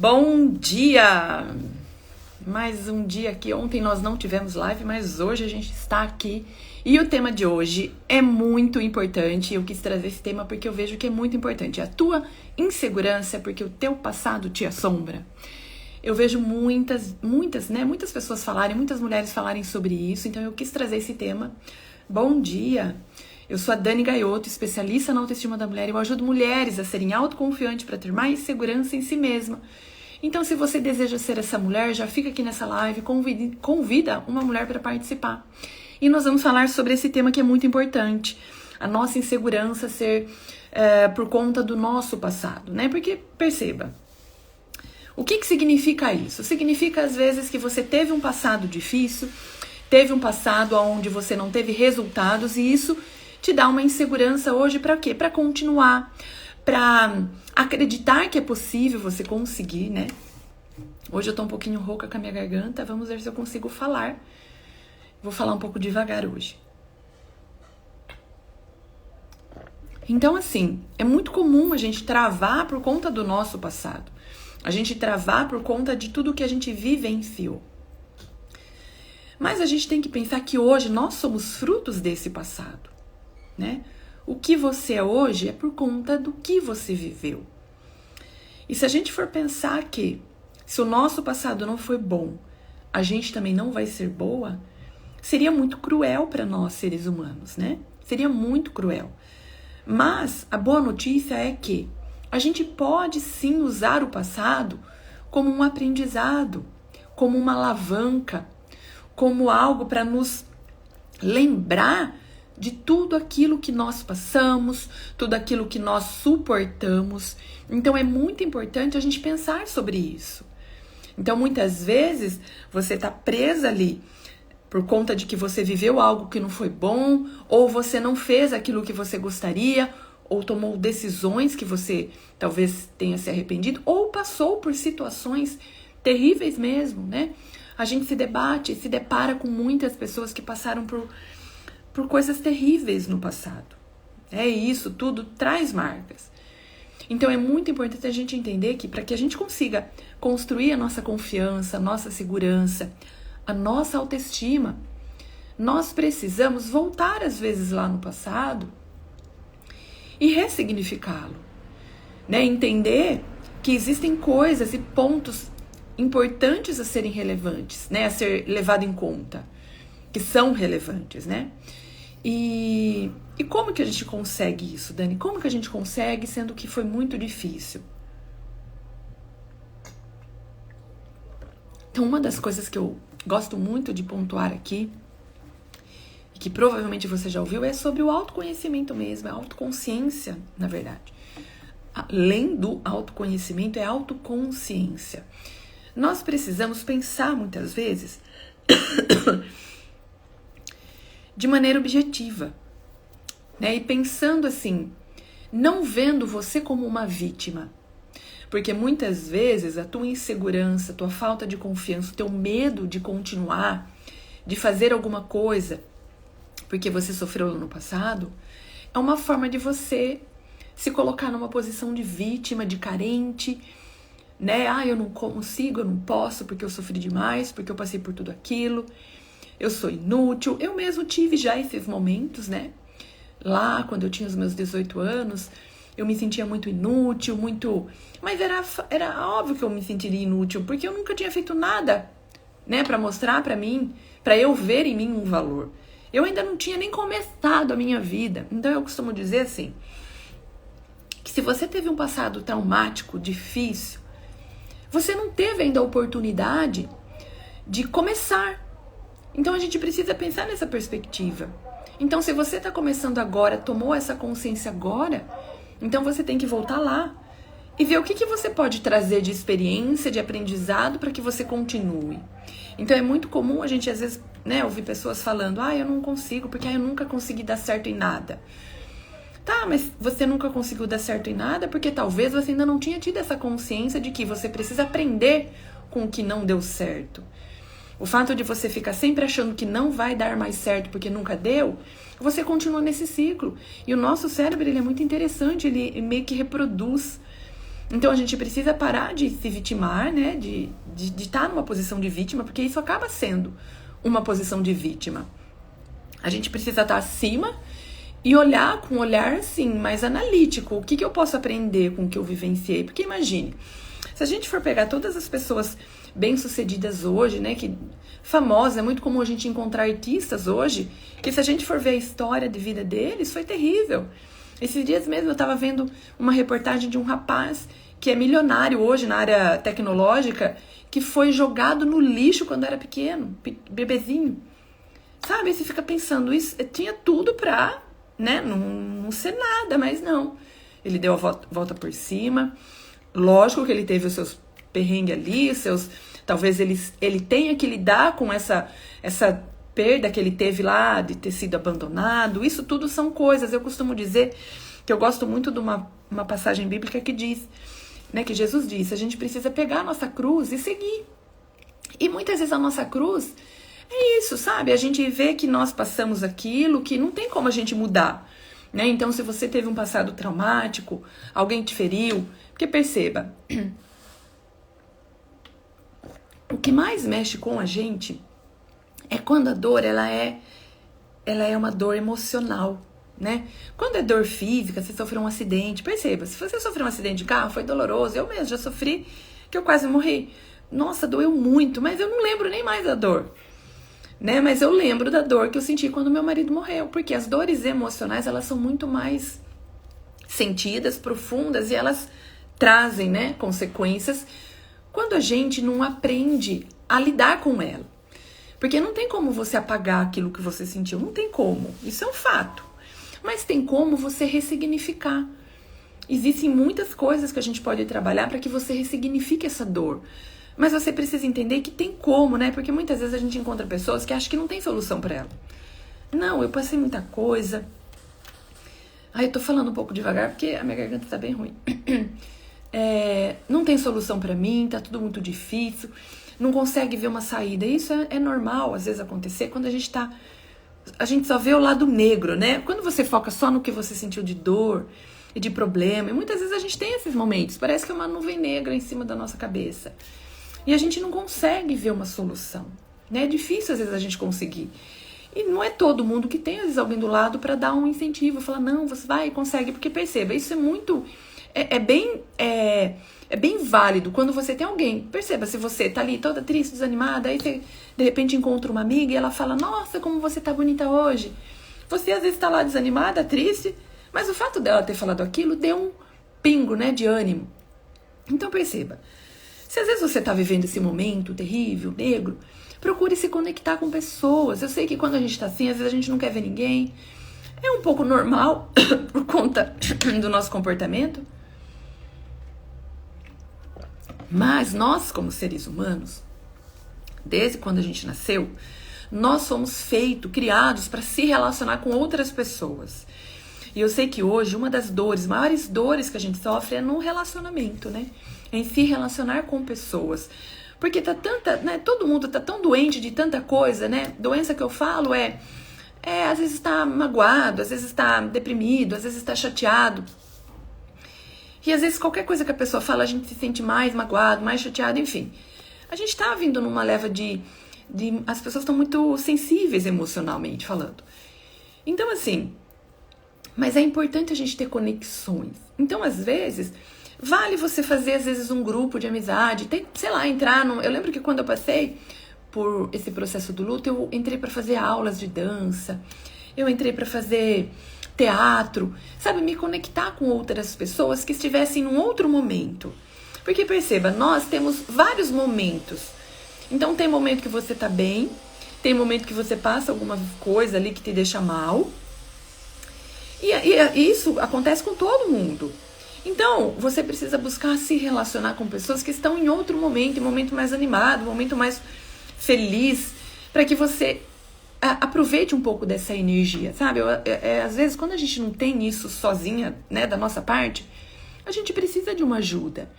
Bom dia! Mais um dia aqui. Ontem nós não tivemos live, mas hoje a gente está aqui. E o tema de hoje é muito importante. Eu quis trazer esse tema porque eu vejo que é muito importante. A tua insegurança é porque o teu passado te assombra. Eu vejo muitas pessoas falarem, muitas mulheres falarem sobre isso. Então eu quis trazer esse tema. Bom dia! Eu sou a Dani Gaiotto, especialista na autoestima da mulher. Eu ajudo mulheres a serem autoconfiantes para ter mais segurança em si mesma. Então, se você deseja ser essa mulher, já fica aqui nessa live, convida uma mulher para participar. E nós vamos falar sobre esse tema que é muito importante. A nossa insegurança ser por conta do nosso passado, né? Porque, perceba, o que significa isso? Significa, às vezes, que você teve um passado difícil, teve um passado onde você não teve resultados e isso te dá uma insegurança hoje para quê? Para continuar, para acreditar que é possível você conseguir, né? Hoje eu tô um pouquinho rouca com a minha garganta, vamos ver se eu consigo falar. Vou falar um pouco devagar hoje. Então, assim, é muito comum a gente travar por conta do nosso passado. A gente travar por conta de tudo que a gente vivenciou. Mas a gente tem que pensar que hoje nós somos frutos desse passado, né? O que você é hoje é por conta do que você viveu. E se a gente for pensar que se o nosso passado não foi bom, a gente também não vai ser boa, seria muito cruel para nós seres humanos, né? Seria muito cruel. Mas a boa notícia é que a gente pode sim usar o passado como um aprendizado, como uma alavanca, como algo para nos lembrar de tudo aquilo que nós passamos, tudo aquilo que nós suportamos. Então é muito importante a gente pensar sobre isso. Então muitas vezes você está presa ali por conta de que você viveu algo que não foi bom, ou você não fez aquilo que você gostaria, ou tomou decisões que você talvez tenha se arrependido, ou passou por situações terríveis mesmo, né? A gente se depara com muitas pessoas que passaram por coisas terríveis no passado. Isso tudo traz marcas. Então é muito importante a gente entender que para que a gente consiga construir a nossa confiança, a nossa segurança, a nossa autoestima, nós precisamos voltar às vezes lá no passado e ressignificá-lo, né? Entender que existem coisas e pontos importantes a serem relevantes, né? A ser levado em conta, que são relevantes, né? E como que a gente consegue isso, Dani? Como que a gente consegue, sendo que foi muito difícil? Então, uma das coisas que eu gosto muito de pontuar aqui, e que provavelmente você já ouviu, é sobre o autoconhecimento mesmo, a autoconsciência, na verdade. Além do autoconhecimento, é autoconsciência. Nós precisamos pensar muitas vezes de maneira objetiva, né? E pensando assim, não vendo você como uma vítima. Porque muitas vezes a tua insegurança, a tua falta de confiança, o teu medo de continuar, de fazer alguma coisa, porque você sofreu no passado, é uma forma de você se colocar numa posição de vítima, de carente, né? Eu não consigo, eu não posso porque eu sofri demais, porque eu passei por tudo aquilo. Eu sou inútil. Eu mesmo tive já esses momentos, né? Lá, quando eu tinha os meus 18 anos, eu me sentia muito inútil, Mas era óbvio que eu me sentiria inútil, porque eu nunca tinha feito nada, né? Pra mostrar pra mim, pra eu ver em mim um valor. Eu ainda não tinha nem começado a minha vida. Então eu costumo dizer assim, que se você teve um passado traumático, difícil, você não teve ainda a oportunidade de começar. Então a gente precisa pensar nessa perspectiva. Então se você está começando agora, tomou essa consciência agora, então você tem que voltar lá e ver o que você pode trazer de experiência, de aprendizado para que você continue. Então é muito comum a gente às vezes, né, ouvir pessoas falando, eu não consigo porque eu nunca consegui dar certo em nada. Tá, mas você nunca conseguiu dar certo em nada porque talvez você ainda não tinha tido essa consciência de que você precisa aprender com o que não deu certo. O fato de você ficar sempre achando que não vai dar mais certo porque nunca deu, você continua nesse ciclo. E o nosso cérebro, ele é muito interessante, ele meio que reproduz Então a gente precisa parar de se vitimar, né? De estar numa posição de vítima, porque isso acaba sendo uma posição de vítima. A gente precisa estar acima e olhar com um olhar assim, mais analítico. O que eu posso aprender com o que eu vivenciei? Porque imagine, se a gente for pegar todas as pessoas bem-sucedidas hoje, né? Que famosas, é muito comum a gente encontrar artistas hoje, que se a gente for ver a história de vida deles, foi terrível. Esses dias mesmo eu estava vendo uma reportagem de um rapaz que é milionário hoje na área tecnológica, que foi jogado no lixo quando era pequeno, bebezinho. Sabe, você fica pensando, isso tinha tudo pra, né, não ser nada, mas não. Ele deu a volta por cima. Lógico que ele teve os seus perrengues ali, talvez ele tenha que lidar com essa perda que ele teve lá, de ter sido abandonado. Isso tudo são coisas. Eu costumo dizer que eu gosto muito de uma passagem bíblica que diz, né, que Jesus disse, a gente precisa pegar a nossa cruz e seguir. E muitas vezes a nossa cruz é isso, sabe? A gente vê que nós passamos aquilo que não tem como a gente mudar, né? Então, se você teve um passado traumático, alguém te feriu, porque perceba, o que mais mexe com a gente é quando a dor, ela é uma dor emocional, né? Quando é dor física, você sofreu um acidente, perceba, se você sofreu um acidente de carro, foi doloroso, eu mesmo já sofri, que eu quase morri. Nossa, doeu muito, mas eu não lembro nem mais da dor, né? Mas eu lembro da dor que eu senti quando meu marido morreu, porque as dores emocionais, elas são muito mais sentidas, profundas, e elas trazem, né, consequências quando a gente não aprende a lidar com ela. Porque não tem como você apagar aquilo que você sentiu, não tem como, isso é um fato. Mas tem como você ressignificar. Existem muitas coisas que a gente pode trabalhar para que você ressignifique essa dor. Mas você precisa entender que tem como, né? Porque muitas vezes a gente encontra pessoas que acham que não tem solução para ela. Não, eu passei muita coisa. Eu tô falando um pouco devagar porque a minha garganta tá bem ruim. Não tem solução para mim, tá tudo muito difícil. Não consegue ver uma saída. Isso é normal, às vezes, acontecer quando a gente só vê o lado negro, né? Quando você foca só no que você sentiu de dor e de problema, e muitas vezes a gente tem esses momentos, parece que é uma nuvem negra em cima da nossa cabeça. E a gente não consegue ver uma solução, né? É difícil, às vezes, a gente conseguir. E não é todo mundo que tem, às vezes, alguém do lado para dar um incentivo, falar, não, você vai e consegue, porque perceba, isso é muito... É bem válido quando você tem alguém. Perceba, se você tá ali toda triste, desanimada, aí você de repente encontra uma amiga e ela fala, nossa, como você tá bonita hoje. Você às vezes tá lá desanimada, triste, mas o fato dela ter falado aquilo deu um pingo, né, de ânimo. Então perceba, se às vezes você tá vivendo esse momento terrível, negro, procure se conectar com pessoas. Eu sei que quando a gente tá assim, às vezes a gente não quer ver ninguém. É um pouco normal por conta do nosso comportamento. Mas nós, como seres humanos, desde quando a gente nasceu, nós somos criados para se relacionar com outras pessoas. E eu sei que hoje uma das maiores dores que a gente sofre é no relacionamento, né? É em se relacionar com pessoas. Porque tá né? Todo mundo tá tão doente de tanta coisa, né? Doença que eu falo às vezes está magoado, às vezes está deprimido, às vezes está chateado. E às vezes qualquer coisa que a pessoa fala, a gente se sente mais magoado, mais chateado, enfim. A gente tá vindo numa leva as pessoas estão muito sensíveis emocionalmente falando. Então assim, mas é importante a gente ter conexões. Então às vezes, vale você fazer às vezes um grupo de amizade, sei lá, eu lembro que quando eu passei por esse processo do luto, eu entrei para fazer aulas de dança, eu entrei para fazer teatro, sabe, me conectar com outras pessoas que estivessem num outro momento. Porque perceba, nós temos vários momentos. Então tem momento que você tá bem, tem momento que você passa alguma coisa ali que te deixa mal. E isso acontece com todo mundo. Então, você precisa buscar se relacionar com pessoas que estão em outro momento, em um momento mais animado, um momento mais feliz, para que você aproveite um pouco dessa energia, sabe? Às vezes, quando a gente não tem isso sozinha, né, da nossa parte, a gente precisa de uma ajuda.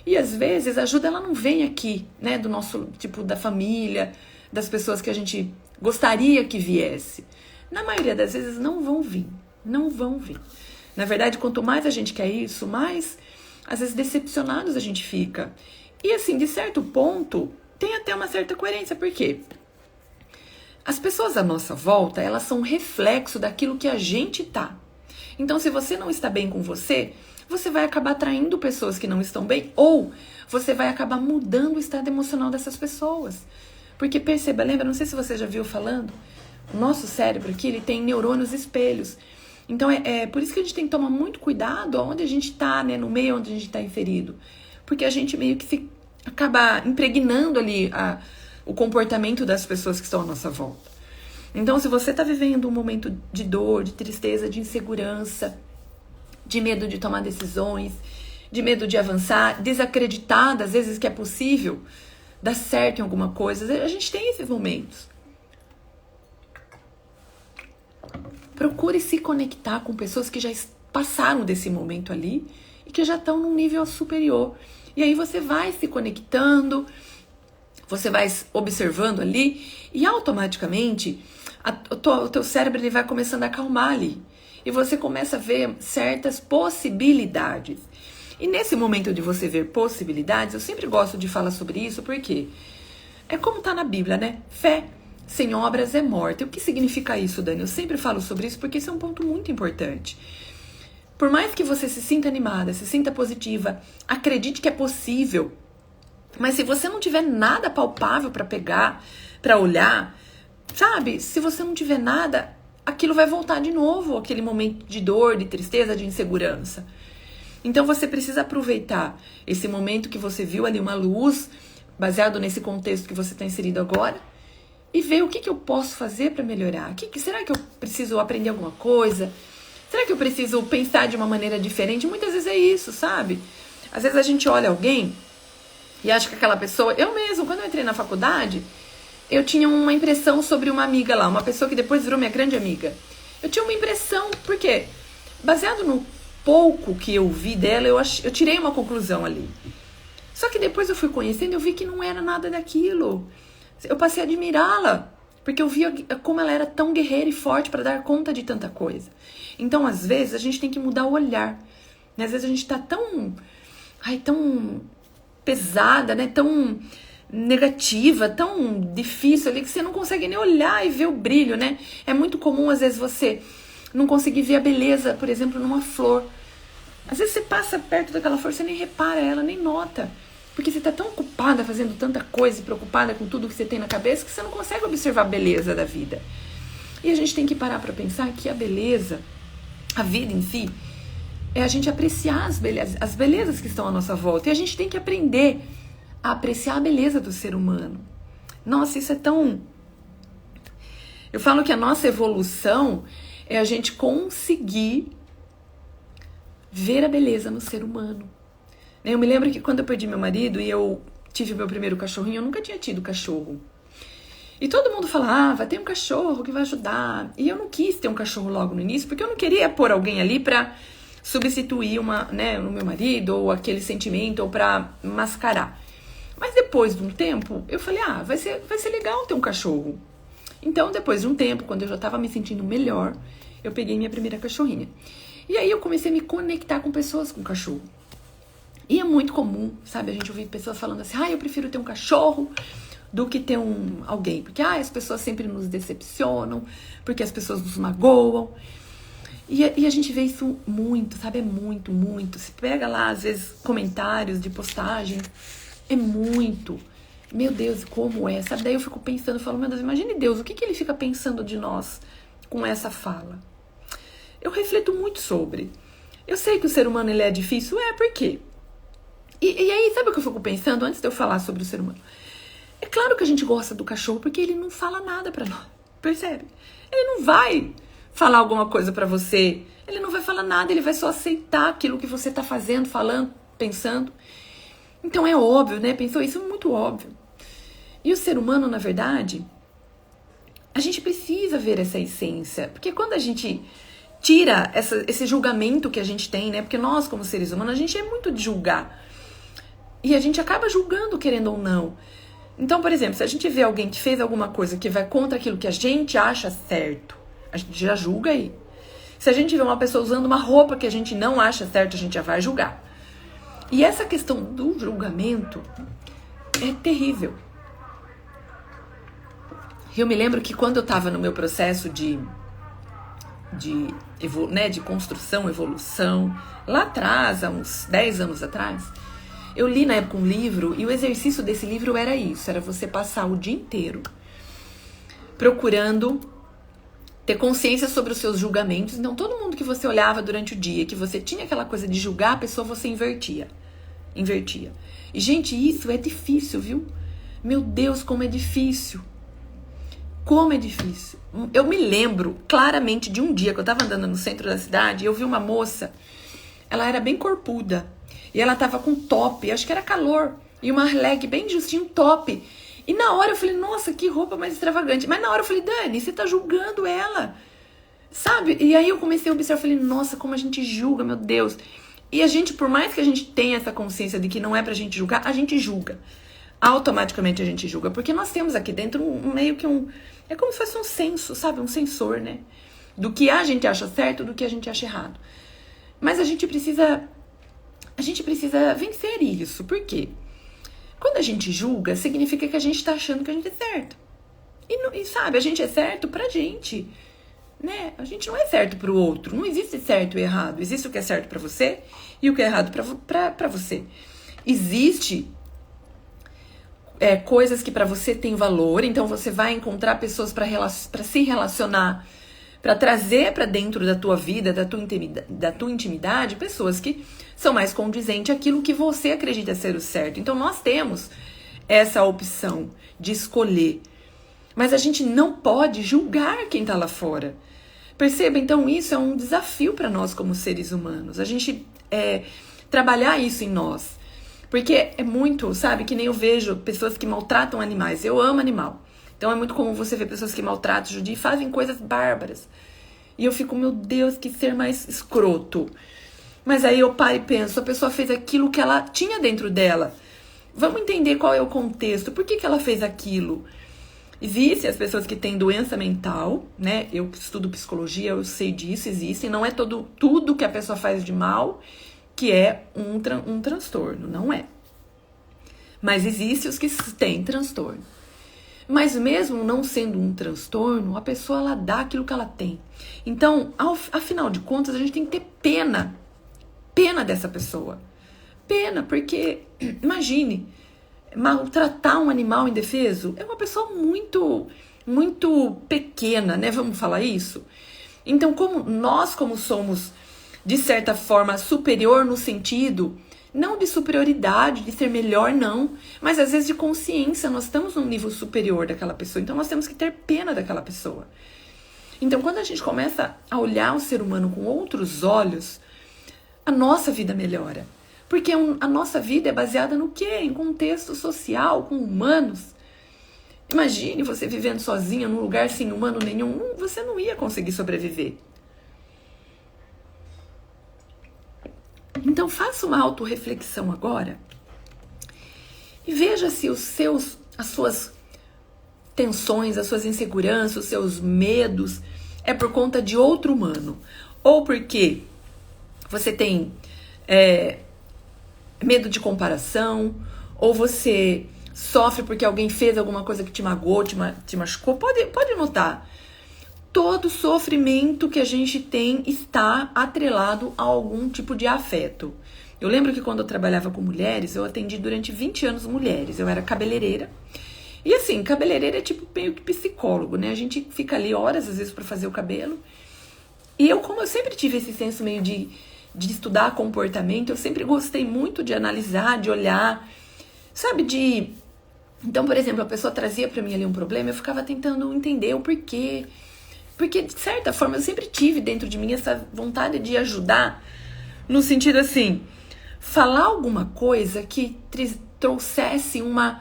E às vezes a ajuda ela não vem aqui, né, do nosso, tipo, da família, das pessoas que a gente gostaria que viesse. Na maioria das vezes não vão vir. Na verdade, quanto mais a gente quer isso, mais às vezes decepcionados a gente fica. E assim, de certo ponto, tem até uma certa coerência, por quê? As pessoas à nossa volta, elas são reflexo daquilo que a gente tá. Então, se você não está bem com você, você vai acabar atraindo pessoas que não estão bem, ou você vai acabar mudando o estado emocional dessas pessoas. Porque perceba, lembra, não sei se você já viu falando, o nosso cérebro aqui, ele tem neurônios espelhos. Então, é por isso que a gente tem que tomar muito cuidado onde a gente tá, né, no meio onde a gente tá inserido. Porque a gente meio que acaba impregnando ali o comportamento das pessoas que estão à nossa volta. Então, se você está vivendo um momento de dor, de tristeza, de insegurança, de medo de tomar decisões, de medo de avançar, desacreditada, às vezes que é possível dar certo em alguma coisa, a gente tem esses momentos. Procure se conectar com pessoas que já passaram desse momento ali e que já estão num nível superior. E aí você vai se conectando, você vai observando ali e automaticamente o teu cérebro ele vai começando a acalmar ali. E você começa a ver certas possibilidades. E nesse momento de você ver possibilidades, eu sempre gosto de falar sobre isso, porque é como tá na Bíblia, né? Fé sem obras é morta. E o que significa isso, Dani? Eu sempre falo sobre isso porque esse é um ponto muito importante. Por mais que você se sinta animada, se sinta positiva, acredite que é possível, mas se você não tiver nada palpável para pegar, para olhar, sabe? Se você não tiver nada, aquilo vai voltar de novo, aquele momento de dor, de tristeza, de insegurança. Então você precisa aproveitar esse momento que você viu ali uma luz, baseado nesse contexto que você está inserido agora, e ver o que eu posso fazer para melhorar. Será que eu preciso aprender alguma coisa? Será que eu preciso pensar de uma maneira diferente? Muitas vezes é isso, sabe? Às vezes a gente olha alguém e acha que aquela pessoa... Eu mesmo, quando eu entrei na faculdade, eu tinha uma impressão sobre uma amiga lá, uma pessoa que depois virou minha grande amiga. Eu tinha uma impressão, por quê? Baseado no pouco que eu vi dela, eu tirei uma conclusão ali. Só que depois eu fui conhecendo, eu vi que não era nada daquilo. Eu passei a admirá-la, porque eu via como ela era tão guerreira e forte para dar conta de tanta coisa. Então, às vezes, a gente tem que mudar o olhar. Né? Às vezes a gente tá tão pesada, né? Tão negativa, tão difícil ali, que você não consegue nem olhar e ver o brilho, né? É muito comum, às vezes, você não conseguir ver a beleza, por exemplo, numa flor. Às vezes você passa perto daquela flor, você nem repara ela, nem nota. Porque você tá tão ocupada fazendo tanta coisa e preocupada com tudo que você tem na cabeça que você não consegue observar a beleza da vida. E a gente tem que parar para pensar que a beleza, a vida em si, é a gente apreciar as belezas que estão à nossa volta. E a gente tem que aprender a apreciar a beleza do ser humano. Nossa, isso é tão... Eu falo que a nossa evolução é a gente conseguir ver a beleza no ser humano. Eu me lembro que quando eu perdi meu marido e eu tive meu primeiro cachorrinho, eu nunca tinha tido cachorro. E todo mundo falava, tem um cachorro que vai ajudar. E eu não quis ter um cachorro logo no início, porque eu não queria pôr alguém ali pra substituir o meu marido, ou aquele sentimento, ou pra mascarar. Mas depois de um tempo, eu falei, vai ser legal ter um cachorro. Então, depois de um tempo, quando eu já tava me sentindo melhor, eu peguei minha primeira cachorrinha. E aí eu comecei a me conectar com pessoas com cachorro. E é muito comum, sabe, a gente ouvir pessoas falando assim, eu prefiro ter um cachorro do que ter alguém. Porque as pessoas sempre nos decepcionam, porque as pessoas nos magoam. E a gente vê isso muito, sabe, é muito, muito. Se pega lá, às vezes, comentários de postagem, é muito. Meu Deus, como é? Sabe, daí eu fico pensando, eu falo, meu Deus, imagine Deus, o que ele fica pensando de nós com essa fala? Eu reflito muito sobre. Eu sei que o ser humano, ele é difícil, por quê? E aí, sabe o que eu fico pensando antes de eu falar sobre o ser humano? É claro que a gente gosta do cachorro porque ele não fala nada pra nós, percebe? Ele não vai falar alguma coisa pra você, ele não vai falar nada, ele vai só aceitar aquilo que você tá fazendo, falando, pensando. Então é óbvio, né? Pensou isso, é muito óbvio. E o ser humano, na verdade, a gente precisa ver essa essência, porque quando a gente tira esse julgamento que a gente tem, né? Porque nós, como seres humanos, a gente é muito de julgar. E a gente acaba julgando, querendo ou não. Então, por exemplo, se a gente vê alguém que fez alguma coisa que vai contra aquilo que a gente acha certo, a gente já julga aí. Se a gente vê uma pessoa usando uma roupa que a gente não acha certo, a gente já vai julgar. E essa questão do julgamento é terrível. Eu me lembro que quando eu estava no meu processo de construção, evolução, lá atrás, há uns 10 anos atrás, eu li na época um livro, e o exercício desse livro era isso, era você passar o dia inteiro procurando ter consciência sobre os seus julgamentos. Então, todo mundo que você olhava durante o dia, que você tinha aquela coisa de julgar a pessoa, você invertia. E, gente, isso é difícil, viu? Meu Deus, como é difícil. Como é difícil. Eu me lembro claramente de um dia que eu tava andando no centro da cidade e eu vi uma moça, ela era bem corpuda, e ela tava com top, acho que era calor, e uma leg bem justinho, top. E na hora eu falei, nossa, que roupa mais extravagante. Mas na hora eu falei, Dani, você tá julgando ela, sabe? E aí eu comecei a observar, falei, nossa, como a gente julga, meu Deus. E a gente, por mais que a gente tenha essa consciência de que não é pra gente julgar, a gente julga. Automaticamente a gente julga, porque nós temos aqui dentro meio que é como se fosse um senso, sabe? Um sensor, né? Do que a gente acha certo, do que a gente acha errado. Mas a gente precisa vencer isso. Por quê? Quando a gente julga, significa que a gente tá achando que a gente é certo. E sabe, a gente é certo pra gente, né? A gente não é certo pro outro. Não existe certo e errado. Existe o que é certo pra você e o que é errado pra você. Existe coisas que pra você tem valor, então você vai encontrar pessoas pra se relacionar, pra trazer pra dentro da tua vida, da tua intimidade, pessoas que são mais condizentes àquilo que você acredita ser o certo. Então nós temos essa opção de escolher, mas a gente não pode julgar quem tá lá fora. Perceba, então isso é um desafio pra nós como seres humanos, a gente trabalhar isso em nós. Porque é muito, sabe, que nem eu vejo pessoas que maltratam animais. Eu amo animal. Então é muito comum você ver pessoas que maltratam, judiam e fazem coisas bárbaras. E eu fico, meu Deus, que ser mais escroto. Mas aí eu paro e penso, a pessoa fez aquilo que ela tinha dentro dela. Vamos entender qual é o contexto. Por que ela fez aquilo? Existem as pessoas que têm doença mental, né? Eu estudo psicologia, eu sei disso, existem. Não é tudo que a pessoa faz de mal que é um transtorno, não é. Mas existem os que têm transtorno. Mas mesmo não sendo um transtorno, a pessoa ela dá aquilo que ela tem. Então, afinal de contas, a gente tem que ter pena dessa pessoa. Pena, porque, imagine, maltratar um animal indefeso é uma pessoa muito, muito pequena, né? Vamos falar isso? Então, como somos de certa forma superior no sentido, não de superioridade, de ser melhor, não, mas às vezes de consciência, nós estamos num nível superior daquela pessoa, então nós temos que ter pena daquela pessoa. Então quando a gente começa a olhar o ser humano com outros olhos, a nossa vida melhora. Porque a nossa vida é baseada no quê? Em contexto social, com humanos. Imagine você vivendo sozinha num lugar sem humano nenhum, você não ia conseguir sobreviver. Então faça uma autorreflexão agora e veja se as suas tensões, as suas inseguranças, os seus medos é por conta de outro humano, ou porque você tem medo de comparação, ou você sofre porque alguém fez alguma coisa que te magoou, te machucou. Pode notar. Todo sofrimento que a gente tem está atrelado a algum tipo de afeto. Eu lembro que quando eu trabalhava com mulheres, eu atendi durante 20 anos mulheres. Eu era cabeleireira. E assim, cabeleireira é tipo meio que psicólogo, né? A gente fica ali horas, às vezes, para fazer o cabelo. E como eu sempre tive esse senso meio de estudar comportamento, eu sempre gostei muito de analisar, de olhar, sabe, Então, por exemplo, a pessoa trazia para mim ali um problema, eu ficava tentando entender o porquê. Porque, de certa forma, eu sempre tive dentro de mim essa vontade de ajudar, no sentido assim, falar alguma coisa que trouxesse uma...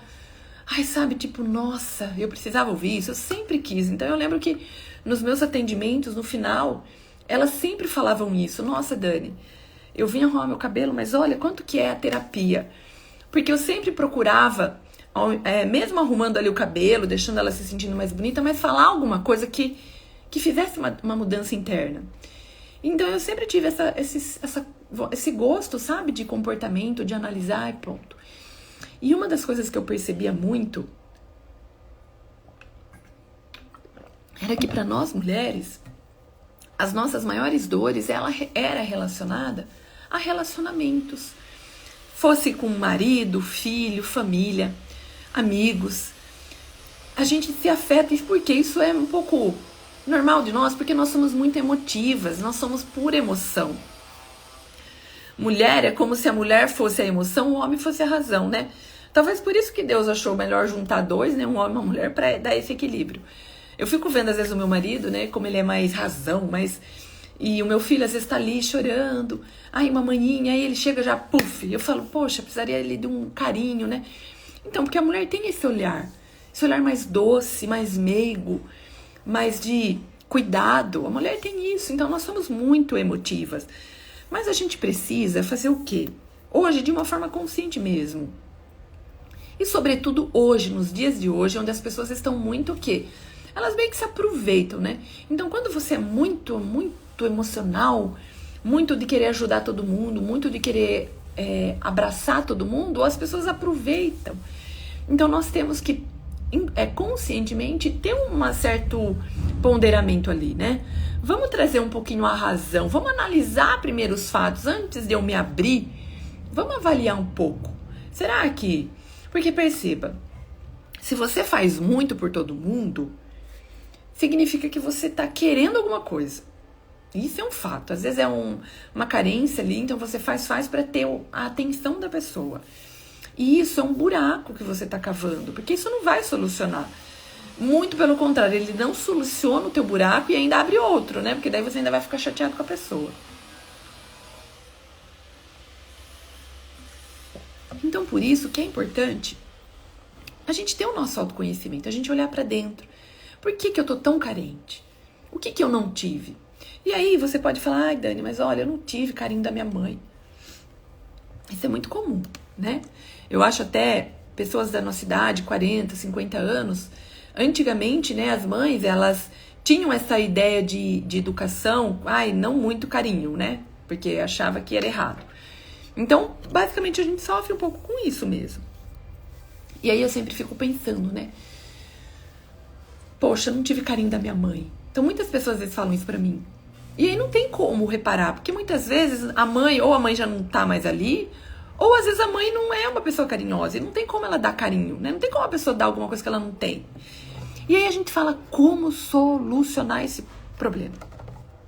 Ai, sabe, tipo, nossa, eu precisava ouvir isso, eu sempre quis. Então, eu lembro que nos meus atendimentos, no final, elas sempre falavam isso. Nossa, Dani, eu vim arrumar meu cabelo, mas olha, quanto que é a terapia? Porque eu sempre procurava, mesmo arrumando ali o cabelo, deixando ela se sentindo mais bonita, mas falar alguma coisa que fizesse uma mudança interna. Então eu sempre tive esse gosto, sabe, de comportamento, de analisar e pronto. E uma das coisas que eu percebia muito era que para nós mulheres, as nossas maiores dores, ela era relacionada a relacionamentos. Fosse com marido, filho, família, amigos. A gente se afeta, porque isso é um pouco normal de nós, porque nós somos muito emotivas, nós somos pura emoção. Mulher é como se a mulher fosse a emoção, o homem fosse a razão, né? Talvez por isso que Deus achou melhor juntar dois, né? Um homem e uma mulher, para dar esse equilíbrio. Eu fico vendo, às vezes, o meu marido, né? Como ele é mais razão, e o meu filho, às vezes, tá ali chorando. Ai, mamaninha, aí ele chega já, puf. Eu falo, poxa, precisaria ele de um carinho, né? Então, porque a mulher tem esse olhar mais doce, mais meigo, mais de cuidado. A mulher tem isso, então nós somos muito emotivas. Mas a gente precisa fazer o quê? Hoje, de uma forma consciente mesmo. E sobretudo hoje, nos dias de hoje, onde as pessoas estão muito o quê? Elas meio que se aproveitam, né? Então, quando você é muito, muito emocional, muito de querer ajudar todo mundo, muito de querer abraçar todo mundo, as pessoas aproveitam. Então, nós temos que conscientemente ter um certo ponderamento ali, né? Vamos trazer um pouquinho a razão, vamos analisar primeiro os fatos antes de eu me abrir, vamos avaliar um pouco. Será que... Porque perceba, se você faz muito por todo mundo, significa que você está querendo alguma coisa. Isso é um fato. Às vezes é uma carência ali, então você faz para ter a atenção da pessoa. E isso é um buraco que você está cavando, porque isso não vai solucionar. Muito pelo contrário, ele não soluciona o teu buraco e ainda abre outro, né? Porque daí você ainda vai ficar chateado com a pessoa. Então, por isso que é importante a gente ter o nosso autoconhecimento, a gente olhar para dentro. Por que eu tô tão carente? O que eu não tive? E aí você pode falar, ai Dani, mas olha, eu não tive carinho da minha mãe. Isso é muito comum, né? Eu acho até pessoas da nossa idade, 40, 50 anos, antigamente, né, as mães, elas tinham essa ideia de educação, não muito carinho, né? Porque achava que era errado. Então, basicamente, a gente sofre um pouco com isso mesmo. E aí eu sempre fico pensando, né? Poxa, eu não tive carinho da minha mãe. Então, muitas pessoas às vezes falam isso pra mim. E aí não tem como reparar, porque muitas vezes a mãe já não tá mais ali, ou às vezes a mãe não é uma pessoa carinhosa, e não tem como ela dar carinho, né? Não tem como a pessoa dar alguma coisa que ela não tem. E aí a gente fala como solucionar esse problema,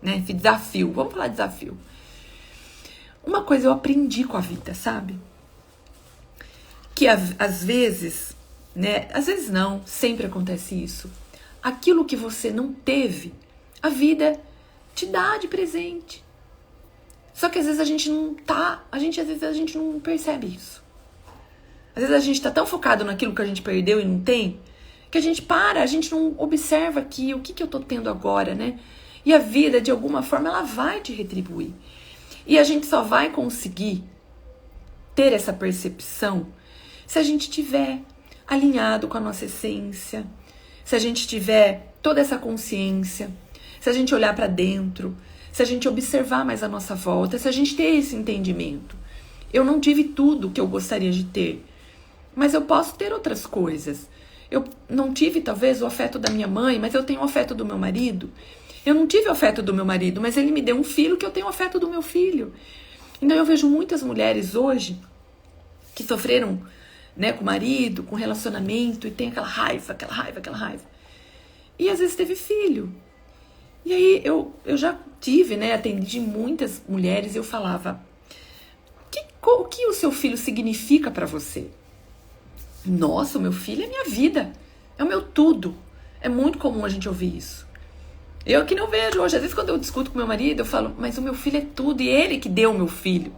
né? Esse desafio. Vamos falar de desafio. Uma coisa eu aprendi com a vida, sabe? Que às vezes, né? Às vezes não, sempre acontece isso. Aquilo que você não teve, a vida te dá de presente. Só que às vezes a gente não tá, às vezes a gente não percebe isso. Às vezes a gente tá tão focado naquilo que a gente perdeu e não tem, que a gente não observa aqui o que eu tô tendo agora, né? E a vida, de alguma forma, ela vai te retribuir. E a gente só vai conseguir ter essa percepção se a gente tiver alinhado com a nossa essência, se a gente tiver toda essa consciência, se a gente olhar para dentro, se a gente observar mais a nossa volta, se a gente ter esse entendimento. Eu não tive tudo que eu gostaria de ter, mas eu posso ter outras coisas. Eu não tive, talvez, o afeto da minha mãe, mas eu tenho o afeto do meu marido. Eu não tive o afeto do meu marido, mas ele me deu um filho que eu tenho o afeto do meu filho. Então eu vejo muitas mulheres hoje que sofreram, né, com o marido, com relacionamento, e tem aquela raiva. E às vezes teve filho. E aí eu já tive, né, atendi muitas mulheres e eu falava, o que o seu filho significa para você? Nossa, o meu filho é minha vida, é o meu tudo. É muito comum a gente ouvir isso. Eu que não vejo hoje, às vezes quando eu discuto com meu marido, eu falo, mas o meu filho é tudo, e ele que deu o meu filho.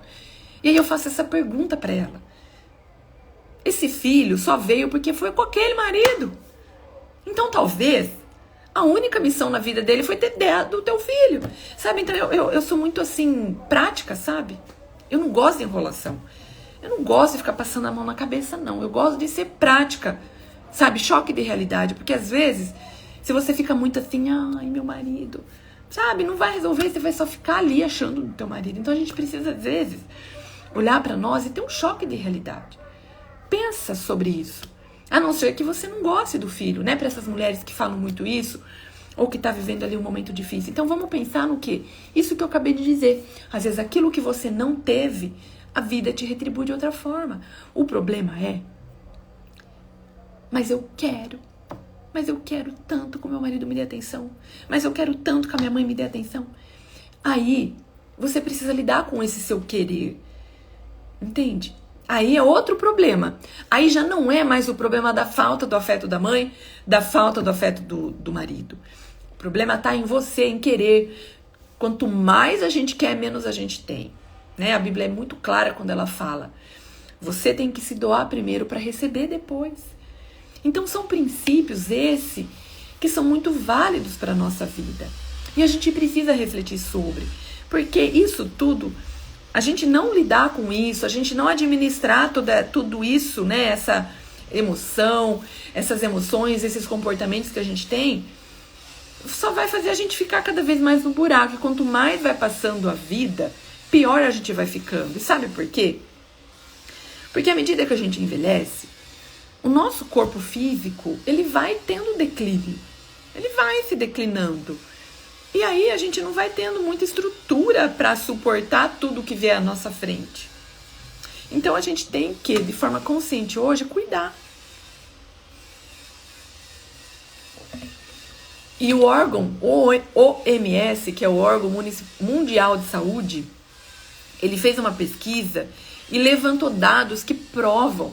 E aí eu faço essa pergunta para ela. Esse filho só veio porque foi com aquele marido. Então talvez a única missão na vida dele foi ter dado o teu filho. Sabe, então eu sou muito assim, prática, sabe? Eu não gosto de enrolação. Eu não gosto de ficar passando a mão na cabeça, não. Eu gosto de ser prática, sabe? Choque de realidade. Porque às vezes, se você fica muito assim, ai, meu marido, sabe? Não vai resolver, você vai só ficar ali achando do teu marido. Então a gente precisa, às vezes, olhar pra nós e ter um choque de realidade. Pensa sobre isso. A não ser que você não goste do filho, né? Para essas mulheres que falam muito isso, ou que tá vivendo ali um momento difícil. Então vamos pensar no quê? Isso que eu acabei de dizer. Às vezes aquilo que você não teve, a vida te retribui de outra forma. O problema é, mas eu quero tanto que o meu marido me dê atenção, mas eu quero tanto que a minha mãe me dê atenção. Aí, você precisa lidar com esse seu querer, entende? Aí é outro problema. Aí já não é mais o problema da falta do afeto da mãe, da falta do afeto do marido. O problema tá em você, em querer. Quanto mais a gente quer, menos a gente tem, né? A Bíblia é muito clara quando ela fala: você tem que se doar primeiro para receber depois. Então são princípios que são muito válidos para a nossa vida. E a gente precisa refletir sobre. Porque isso tudo, a gente não lidar com isso, a gente não administrar tudo isso, né? Essa emoção, essas emoções, esses comportamentos que a gente tem, só vai fazer a gente ficar cada vez mais no buraco. E quanto mais vai passando a vida, pior a gente vai ficando. E sabe por quê? Porque à medida que a gente envelhece, o nosso corpo físico, ele vai tendo declínio. Ele vai se declinando. E aí a gente não vai tendo muita estrutura para suportar tudo que vier à nossa frente. Então a gente tem que, de forma consciente hoje, cuidar. E o órgão, o OMS, que é o órgão mundial de saúde, ele fez uma pesquisa e levantou dados que provam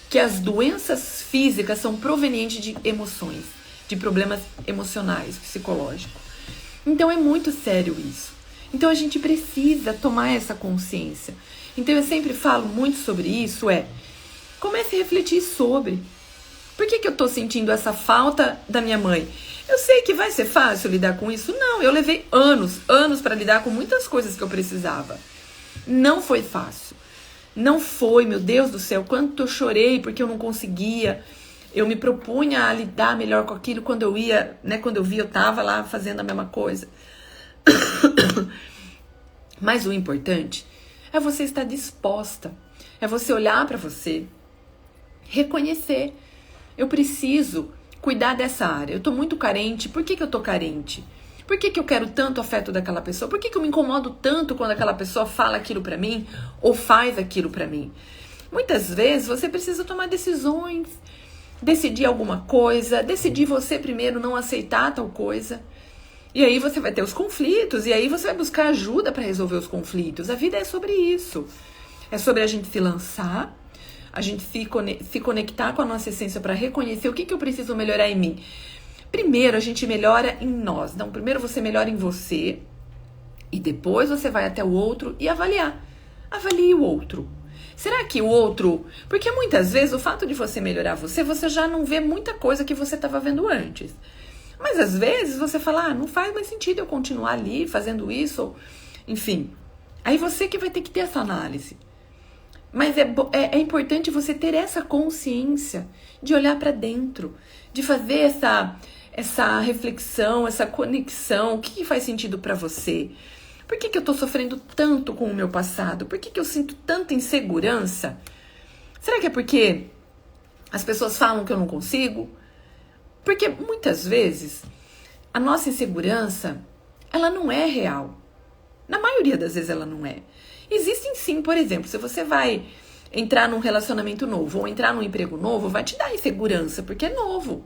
que as doenças físicas são provenientes de emoções, de problemas emocionais, psicológicos. Então é muito sério isso. Então a gente precisa tomar essa consciência. Então eu sempre falo muito sobre isso, comece a refletir sobre. Por que eu tô sentindo essa falta da minha mãe? Eu sei que vai ser fácil lidar com isso? Não, eu levei anos para lidar com muitas coisas que eu precisava. Não foi fácil. Não foi, meu Deus do céu, quanto eu chorei porque eu não conseguia. Eu me propunha a lidar melhor com aquilo quando eu ia, né? Quando eu via, eu tava lá fazendo a mesma coisa. Mas o importante é você estar disposta. É você olhar para você, reconhecer. Eu preciso cuidar dessa área. Eu tô muito carente. Por que eu tô carente? Por que eu quero tanto afeto daquela pessoa? Por que eu me incomodo tanto quando aquela pessoa fala aquilo pra mim ou faz aquilo pra mim? Muitas vezes você precisa tomar decisões, decidir alguma coisa, decidir você primeiro não aceitar tal coisa. E aí você vai ter os conflitos, e aí você vai buscar ajuda pra resolver os conflitos. A vida é sobre isso. É sobre a gente se lançar, a gente se conectar com a nossa essência pra reconhecer o que eu preciso melhorar em mim. Primeiro a gente melhora em nós. Então, primeiro você melhora em você e depois você vai até o outro e avaliar. Avalie o outro. Será que o outro... Porque muitas vezes o fato de você melhorar você já não vê muita coisa que você estava vendo antes. Mas às vezes você fala, não faz mais sentido eu continuar ali fazendo isso. Enfim, aí você que vai ter que ter essa análise. Mas é importante você ter essa consciência de olhar para dentro, de fazer essa reflexão, essa conexão. O que faz sentido para você? Por que eu tô sofrendo tanto com o meu passado? Por que eu sinto tanta insegurança? Será que é porque as pessoas falam que eu não consigo? Porque muitas vezes a nossa insegurança, ela não é real. Na maioria das vezes ela não é. Existem sim, por exemplo, se você vai entrar num relacionamento novo ou entrar num emprego novo, vai te dar insegurança, porque é novo.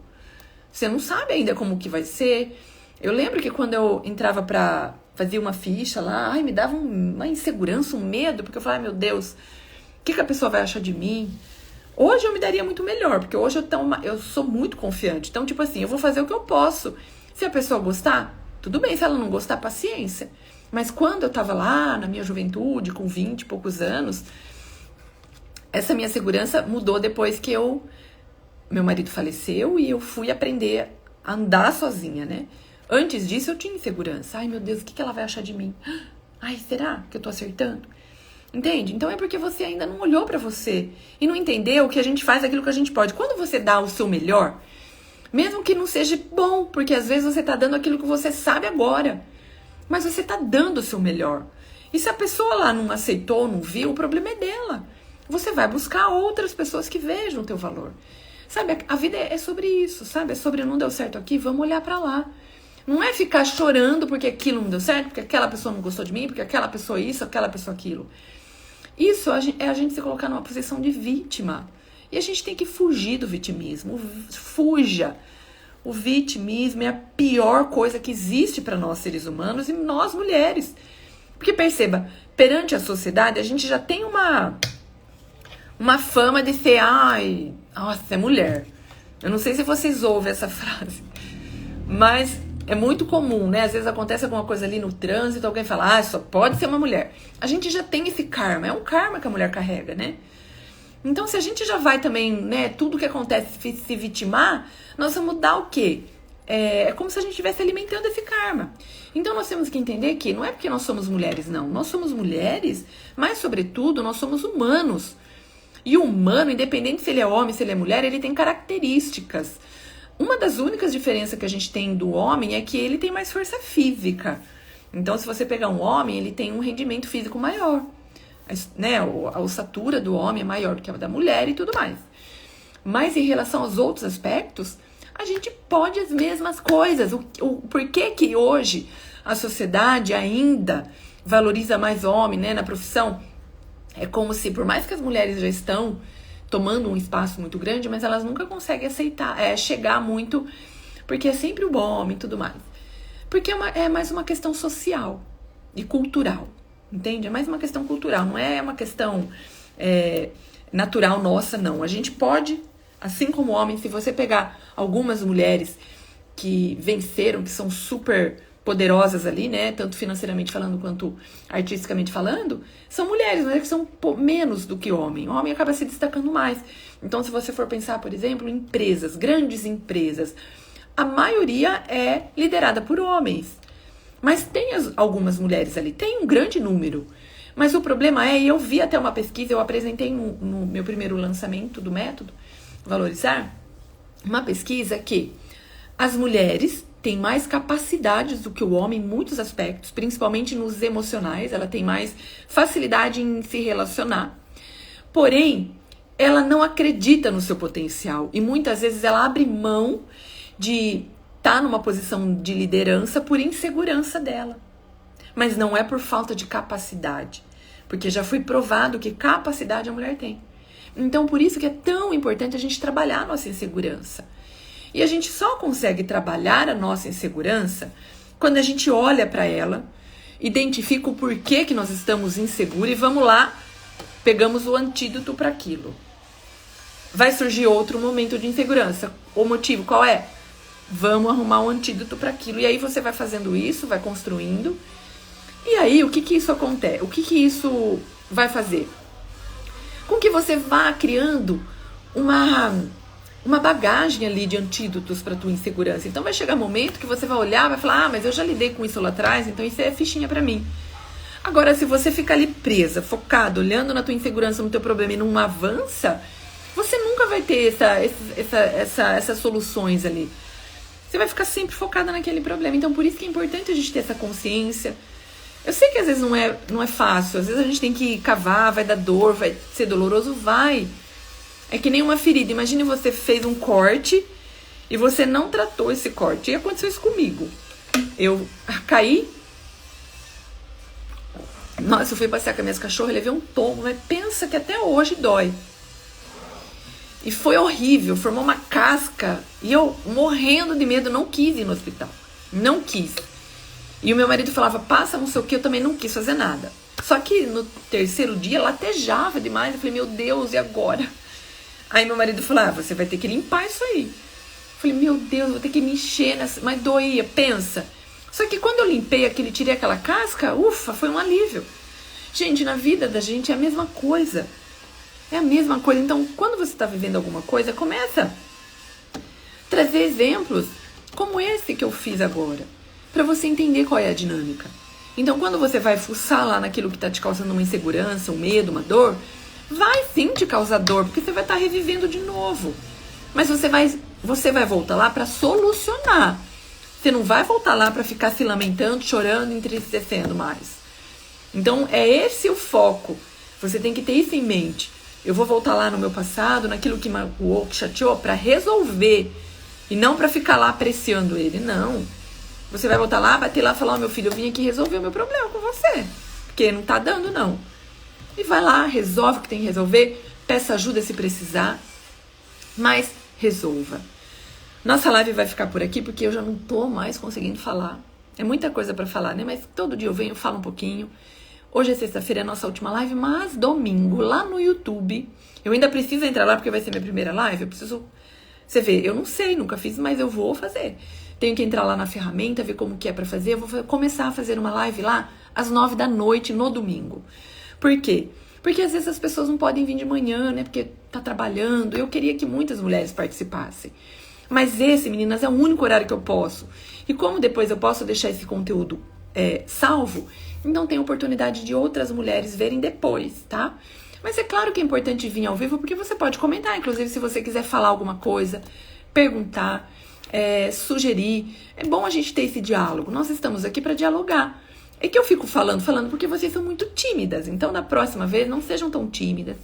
Você não sabe ainda como que vai ser. Eu lembro que quando eu entrava pra fazer uma ficha lá, me dava uma insegurança, um medo, porque eu falava, meu Deus, o que a pessoa vai achar de mim? Hoje eu me daria muito melhor, porque hoje eu sou muito confiante. Então, tipo assim, eu vou fazer o que eu posso. Se a pessoa gostar, tudo bem. Se ela não gostar, paciência. Mas quando eu tava lá, na minha juventude, com 20 e poucos anos, essa minha segurança mudou depois que meu marido faleceu e eu fui aprender a andar sozinha, né? Antes disso eu tinha insegurança. Ai, meu Deus, o que ela vai achar de mim? Ai, será que eu tô acertando? Entende? Então é porque você ainda não olhou pra você e não entendeu que a gente faz aquilo que a gente pode. Quando você dá o seu melhor, mesmo que não seja bom, porque às vezes você tá dando aquilo que você sabe agora. mas você tá dando o seu melhor. E se a pessoa lá não aceitou, não viu, o problema é dela. Você vai buscar outras pessoas que vejam o teu valor. Sabe, a vida é sobre isso, sabe? É sobre não deu certo aqui, vamos olhar pra lá. Não é ficar chorando porque aquilo não deu certo, porque aquela pessoa não gostou de mim, porque aquela pessoa isso, aquela pessoa aquilo. Isso é a gente se colocar numa posição de vítima. E a gente tem que fugir do vitimismo. Fuja. O vitimismo é a pior coisa que existe para nós seres humanos e nós mulheres. Porque perceba, perante a sociedade a gente já tem uma fama de ser, ai, nossa, é mulher. Eu não sei se vocês ouvem essa frase, mas é muito comum, né? Às vezes acontece alguma coisa ali no trânsito, alguém fala, só pode ser uma mulher. A gente já tem esse karma, é um karma que a mulher carrega, né? Então, se a gente já vai também, né, tudo que acontece se vitimar, nós vamos dar o quê? É como se a gente estivesse alimentando esse karma. Então, nós temos que entender que não é porque nós somos mulheres, não. Nós somos mulheres, mas, sobretudo, nós somos humanos. E o humano, independente se ele é homem, se ele é mulher, ele tem características. Uma das únicas diferenças que a gente tem do homem é que ele tem mais força física. Então, se você pegar um homem, ele tem um rendimento físico maior. Né? A ossatura do homem é maior do que a da mulher e tudo mais. Mas em relação aos outros aspectos, a gente pode as mesmas coisas. Por que que hoje a sociedade ainda valoriza mais homem, né, na profissão? É como se, por mais que as mulheres já estão tomando um espaço muito grande, mas elas nunca conseguem aceitar, chegar muito, porque é sempre o homem e tudo mais. Porque é mais uma questão social e cultural, entende? É mais uma questão cultural, não é uma questão natural nossa, não. A gente pode, assim como homem, se você pegar algumas mulheres que venceram, que são super poderosas ali, né, tanto financeiramente falando quanto artisticamente falando, são mulheres, mas que são menos do que homem. O homem acaba se destacando mais. Então, se você for pensar, por exemplo, em empresas, grandes empresas, a maioria é liderada por homens. Mas tem algumas mulheres ali, tem um grande número. Mas o problema e eu vi até uma pesquisa, eu apresentei no meu primeiro lançamento do método Valorizar, uma pesquisa que as mulheres têm mais capacidades do que o homem em muitos aspectos, principalmente nos emocionais, ela tem mais facilidade em se relacionar. Porém, ela não acredita no seu potencial e muitas vezes ela abre mão de estar numa posição de liderança por insegurança dela. Mas não é por falta de capacidade, porque já foi provado que capacidade a mulher tem. Então, por isso que é tão importante a gente trabalhar a nossa insegurança. E a gente só consegue trabalhar a nossa insegurança quando a gente olha para ela, identifica o porquê que nós estamos inseguros e vamos lá, pegamos o antídoto para aquilo. Vai surgir outro momento de insegurança. O motivo qual é? Vamos arrumar um antídoto para aquilo. E aí você vai fazendo isso, vai construindo. E aí, o que isso acontece? O que isso vai fazer? Com que você vá criando uma bagagem ali de antídotos para tua insegurança. Então vai chegar um momento que você vai olhar, vai falar, mas eu já lidei com isso lá atrás, então isso é fichinha para mim. Agora, se você ficar ali presa, focado, olhando na tua insegurança, no teu problema e não avança, você nunca vai ter essas soluções ali. Você vai ficar sempre focada naquele problema. Então, por isso que é importante a gente ter essa consciência. Eu sei que às vezes não é fácil, às vezes a gente tem que cavar, vai dar dor, vai ser doloroso, vai. É que nem uma ferida. Imagine você fez um corte e você não tratou esse corte. E aconteceu isso comigo. Eu caí. Nossa, eu fui passear com as minhas cachorras, levei um tombo, mas pensa que até hoje dói. E foi horrível, formou uma casca. E eu, morrendo de medo, não quis ir no hospital. Não quis. E o meu marido falava, passa não sei o que, eu também não quis fazer nada. Só que no terceiro dia, latejava demais. Eu falei, meu Deus, e agora? Aí meu marido falou, você vai ter que limpar isso aí. Eu falei, meu Deus, vou ter que me encher nessa... Mas doía, pensa. Só que quando eu limpei aquele, tirei aquela casca, ufa, foi um alívio. Gente, na vida da gente é a mesma coisa. É a mesma coisa. Então, quando você está vivendo alguma coisa, começa a trazer exemplos como esse que eu fiz agora, para você entender qual é a dinâmica. Então, quando você vai fuçar lá naquilo que está te causando uma insegurança, um medo, uma dor, vai sim te causar dor, porque você vai estar revivendo de novo. Mas você vai voltar lá para solucionar. Você não vai voltar lá para ficar se lamentando, chorando, entristecendo mais. Então, é esse o foco. Você tem que ter isso em mente. Eu vou voltar lá no meu passado, naquilo que magoou, que chateou, para resolver. E não para ficar lá apreciando ele. Não. Você vai voltar lá, vai ter lá e falar, meu filho, eu vim aqui resolver o meu problema com você. Porque não tá dando, não. E vai lá, resolve o que tem que resolver. Peça ajuda se precisar. Mas resolva. Nossa live vai ficar por aqui porque eu já não tô mais conseguindo falar. É muita coisa para falar, né? Mas todo dia eu venho, falo um pouquinho. Hoje é sexta-feira, é a nossa última live, mas domingo, lá no YouTube, eu ainda preciso entrar lá porque vai ser minha primeira live, eu preciso... Você vê, eu não sei, nunca fiz, mas eu vou fazer. Tenho que entrar lá na ferramenta, ver como que é pra fazer. Eu vou começar a fazer uma live lá às 9 da noite no domingo. Por quê? Porque às vezes as pessoas não podem vir de manhã, né? Porque tá trabalhando. Eu queria que muitas mulheres participassem. Mas esse, meninas, é o único horário que eu posso. E como depois eu posso deixar esse conteúdo salvo, então tem oportunidade de outras mulheres verem depois, tá? Mas é claro que é importante vir ao vivo, porque você pode comentar, inclusive se você quiser falar alguma coisa, perguntar, sugerir. É bom a gente ter esse diálogo. Nós estamos aqui para dialogar. É que eu fico falando porque vocês são muito tímidas. Então, da próxima vez, não sejam tão tímidas.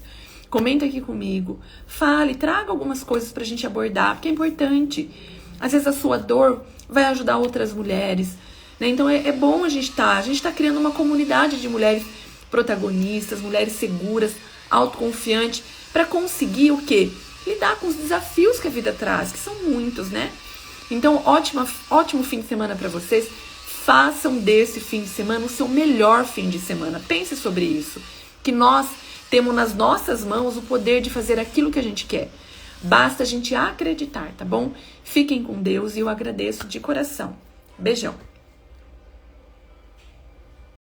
Comenta aqui comigo. Fale, traga algumas coisas pra gente abordar, porque é importante. Às vezes a sua dor vai ajudar outras mulheres, né? Então, é bom a gente tá criando uma comunidade de mulheres protagonistas, mulheres seguras, autoconfiantes, para conseguir o quê? Lidar com os desafios que a vida traz, que são muitos, né? Então, ótimo fim de semana para vocês. Façam desse fim de semana o seu melhor fim de semana. Pense sobre isso. Que nós temos nas nossas mãos o poder de fazer aquilo que a gente quer. Basta a gente acreditar, tá bom? Fiquem com Deus e eu agradeço de coração. Beijão.